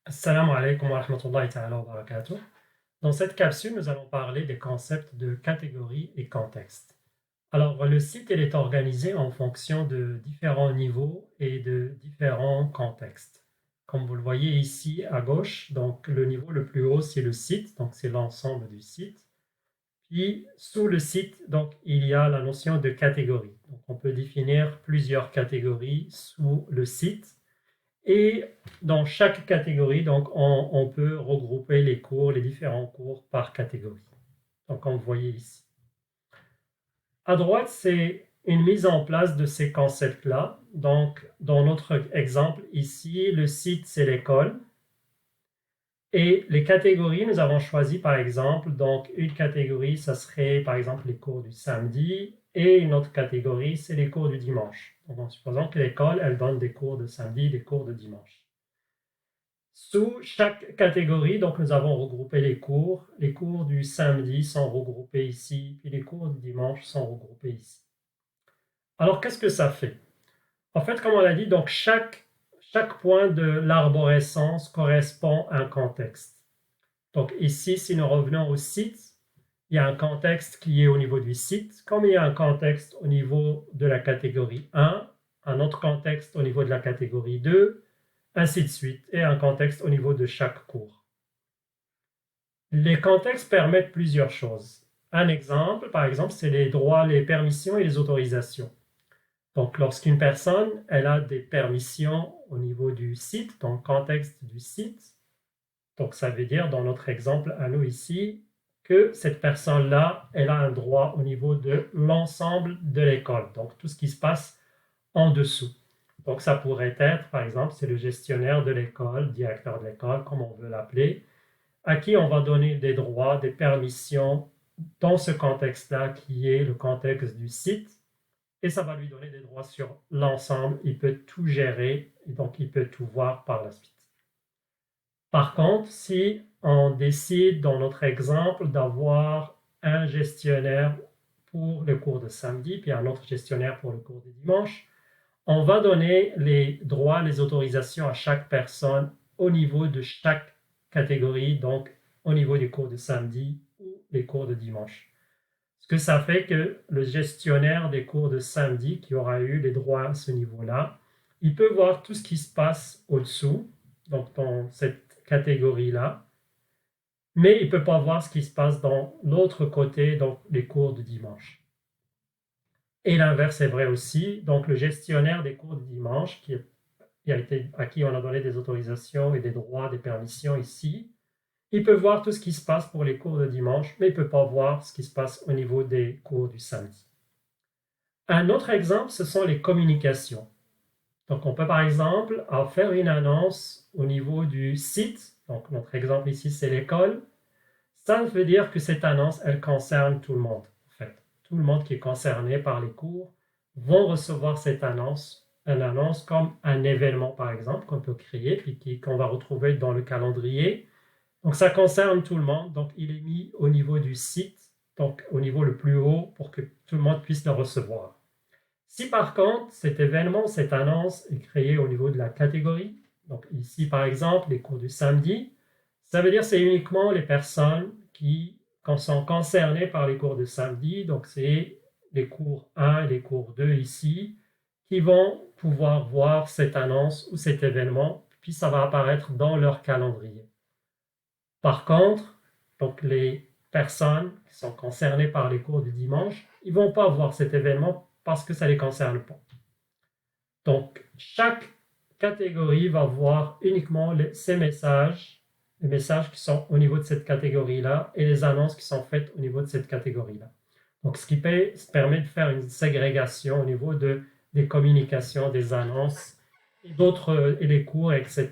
Assalamu alaikum wa rahmatullahi ta'ala wa barakatuh. Dans cette capsule, nous allons parler des concepts de catégorie et contexte. Alors, le site il est organisé en fonction de différents niveaux et de différents contextes. Comme vous le voyez ici à gauche, donc le niveau le plus haut, c'est le site, donc c'est l'ensemble du site. Puis, sous le site, donc, il y a la notion de catégorie. Donc, on peut définir plusieurs catégories sous le site. Et dans chaque catégorie, donc, on peut regrouper les cours, les différents cours par catégorie. Donc, comme vous voyez ici. À droite, c'est une mise en place de ces concepts-là. Donc, dans notre exemple ici, le site, c'est l'école. Et les catégories, nous avons choisi par exemple, donc une catégorie, ça serait par exemple les cours du samedi, et une autre catégorie, c'est les cours du dimanche. Donc, en supposant que l'école, elle donne des cours de samedi, des cours de dimanche. Sous chaque catégorie, donc nous avons regroupé les cours. Les cours du samedi sont regroupés ici, puis les cours du dimanche sont regroupés ici. Alors, qu'est-ce que ça fait? En fait, comme on l'a dit, donc chaque point de l'arborescence correspond à un contexte. Donc ici, si nous revenons au site, il y a un contexte qui est au niveau du site, comme il y a un contexte au niveau de la catégorie 1, un autre contexte au niveau de la catégorie 2, ainsi de suite, et un contexte au niveau de chaque cours. Les contextes permettent plusieurs choses. Un exemple, par exemple, c'est les droits, les permissions et les autorisations. Donc, lorsqu'une personne, elle a des permissions au niveau du site, dans le contexte du site, donc ça veut dire, dans notre exemple à nous ici, que cette personne-là, elle a un droit au niveau de l'ensemble de l'école, donc tout ce qui se passe en dessous. Donc ça pourrait être, par exemple, c'est le gestionnaire de l'école, directeur de l'école, comme on veut l'appeler, à qui on va donner des droits, des permissions dans ce contexte-là qui est le contexte du site, et ça va lui donner des droits sur l'ensemble. Il peut tout gérer et donc il peut tout voir par la suite. Par contre, si on décide dans notre exemple d'avoir un gestionnaire pour le cours de samedi, puis un autre gestionnaire pour le cours de dimanche, on va donner les droits, les autorisations à chaque personne au niveau de chaque catégorie, donc au niveau des cours de samedi ou des cours de dimanche. Ce que ça fait que le gestionnaire des cours de samedi, qui aura eu les droits à ce niveau-là, il peut voir tout ce qui se passe au-dessous, donc dans cette catégorie-là, mais il ne peut pas voir ce qui se passe dans l'autre côté, donc les cours de dimanche. Et l'inverse est vrai aussi, donc le gestionnaire des cours de dimanche, à qui on a donné des autorisations et des droits, des permissions ici, il peut voir tout ce qui se passe pour les cours de dimanche, mais il ne peut pas voir ce qui se passe au niveau des cours du samedi. Un autre exemple, ce sont les communications. Donc, on peut par exemple faire une annonce au niveau du site. Donc, notre exemple ici, c'est l'école. Ça veut dire que cette annonce, elle concerne tout le monde. En fait, tout le monde qui est concerné par les cours vont recevoir cette annonce, une annonce comme un événement, par exemple, qu'on peut créer, puis qu'on va retrouver dans le calendrier. Donc, ça concerne tout le monde. Donc, il est mis au niveau du site, donc au niveau le plus haut, pour que tout le monde puisse le recevoir. Si par contre, cet événement, cette annonce est créée au niveau de la catégorie, donc ici par exemple les cours du samedi, ça veut dire que c'est uniquement les personnes qui sont concernées par les cours de samedi, donc c'est les cours 1 et les cours 2 ici, qui vont pouvoir voir cette annonce ou cet événement, puis ça va apparaître dans leur calendrier. Par contre, donc les personnes qui sont concernées par les cours du dimanche, ils ne vont pas voir cet événement parce que ça ne les concerne pas. Donc, chaque catégorie va voir uniquement ces messages, les messages qui sont au niveau de cette catégorie-là et les annonces qui sont faites au niveau de cette catégorie-là. Donc, ce qui permet de faire une ségrégation au niveau des communications, des annonces et d'autres, et les cours, etc.,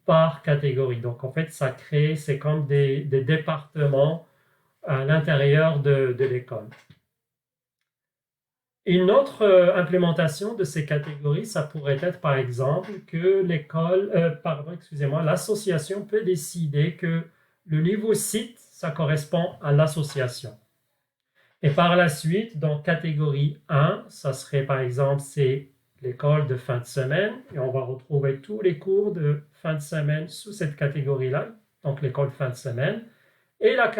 par catégorie. Donc, en fait, ça crée, c'est comme des départements à l'intérieur de l'école. Une autre implémentation de ces catégories, ça pourrait être par exemple que l'association peut décider que le niveau site, ça correspond à l'association. Et par la suite, dans catégorie 1, ça serait par exemple, c'est l'école de fin de semaine, et on va retrouver tous les cours de fin de semaine sous cette catégorie-là, donc l'école de fin de semaine. Et la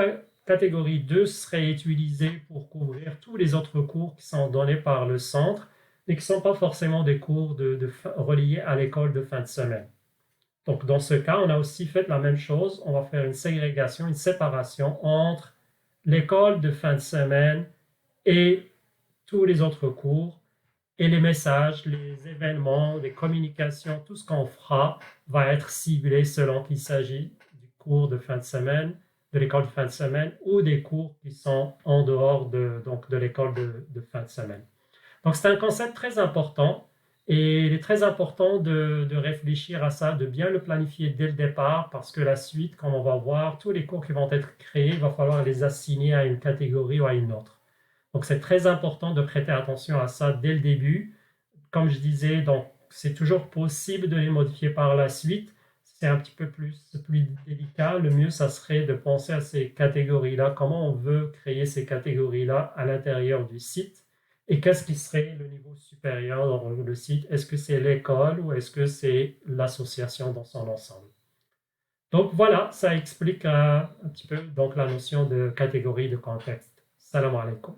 catégorie 2 serait utilisée pour couvrir tous les autres cours qui sont donnés par le centre, mais qui ne sont pas forcément des cours reliés à l'école de fin de semaine. Donc, dans ce cas, on a aussi fait la même chose. On va faire une ségrégation, une séparation entre l'école de fin de semaine et tous les autres cours. Et les messages, les événements, les communications, tout ce qu'on fera va être ciblé selon qu'il s'agit du cours de fin de semaine, de l'école de fin de semaine ou des cours qui sont en dehors de l'école de fin de semaine. Donc, c'est un concept très important et il est très important de réfléchir à ça, de bien le planifier dès le départ parce que la suite, comme on va voir, tous les cours qui vont être créés, il va falloir les assigner à une catégorie ou à une autre. Donc, c'est très important de prêter attention à ça dès le début. Comme je disais, donc, c'est toujours possible de les modifier par la suite. C'est un petit peu plus délicat. Le mieux, ça serait de penser à ces catégories-là, comment on veut créer ces catégories-là à l'intérieur du site et qu'est-ce qui serait le niveau supérieur dans le site. Est-ce que c'est l'école ou est-ce que c'est l'association dans son ensemble? Donc voilà, ça explique un petit peu donc, la notion de catégorie de contexte. Salam alaikum.